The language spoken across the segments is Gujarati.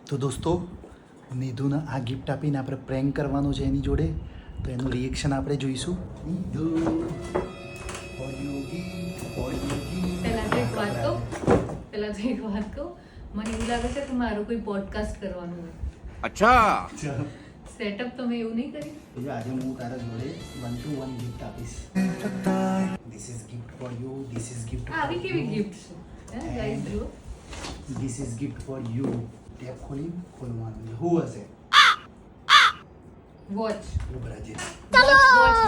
તો દોસ્તો નિધુને આ ગિફ્ટ આપીને આપણે પ્રેન્ક કરવાનો છે એની જોડે, તો એનું રિએક્શન આપણે જોઈશું. નિધુ પહેલા તો એક વાત કહું, મને એવું લાગે છે કે મારું કોઈ પોડકાસ્ટ કરવાનું હોય. અચ્છા સેટઅપ તમે એવું નહીં કર્યું? આજે હું તારા જોડે 1 to 1 ગિફ્ટ આપીશ. This is gift for you, this is gift આવી કેવી ગિફ્ટ છે હે ગાઈસ? જુઓ, this is gift for you. Tape ખોલવાનું છે. હું હશે વોચ ઉભરાજે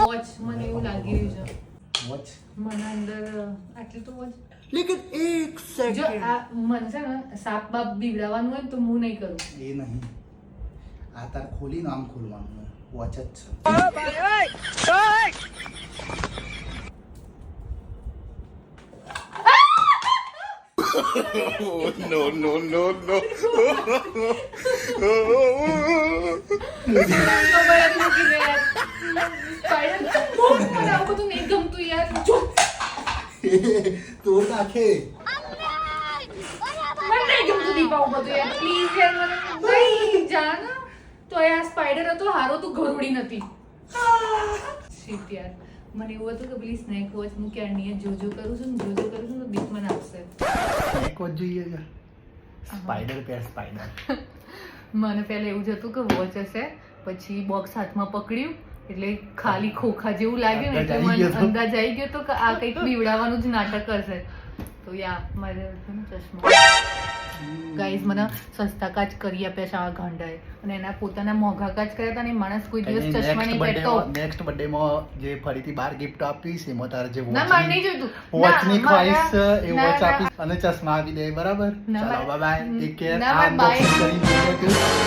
વોચ મને એવું લાગી રહ્યું છે. વોચ મને અંદર આટલી તો વોચ. લેકિન એક જો આ મને છે ને સાપ બાપ બીવડાવવાનું હોય ને તો હું નહીં કરું. એ નહીં, આ તાર ખોલીને આમ ખોલવાનું. વોચ જ છે. નો નો નો નો બધું નહીં ગમતું યાર. તોડ નાખે. મને નહીં ગમતું દીપાવું બધું યાર. પ્લીઝ યાર મને ભાઈ જા ને. તો આ સ્પાઈડર હતો હારો, તું ઘર ઉડી નથી. શીટ યાર, મને એવું હતું કે પેલી સ્નેક વોચ હું ક્યારની જોજો કરું છું ને જોજો કરું છું તો દીપ મને આપશે. એક વોચ જોઈએ છે. સ્પાઈડર પેર સ્પાઈડર. મને પહેલા એવું જ હતું કે વોચ હશે, પછી બોક્સ હાથમાં પકડ્યું એટલે ખાલી ખોખા જેવું લાગ્યું ને એટલે મને અંદાજ આવી ગયો તો કે આ કંઈક બીવડાવવાનું જ નાટક કરશે. તો યા મારે ચશ્મા ગાઈઝ મને સસ્તા કાચ કરી આપ્યા છે આ ગાંડાએ, અને એના પોતાના મોંઘા કાચ કર્યા હતા ને માણસ કોઈ દિવસ ચશ્મા નહીં પહેરતો. નેક્સ્ટ બર્થડે માં જે ફરીથી 12 ગિફ્ટ આપીશ એમાં તારે જે ના મારે નહીં જોઈતું. વોચ ની ખ્વાઈશ એ ના, વોચ ના. આપીશ અને ચશ્મા આપી દે. બરાબર? ના, ચાલો બાય બાય, ટેક કેર. ના, આ bye. unboxing કરીને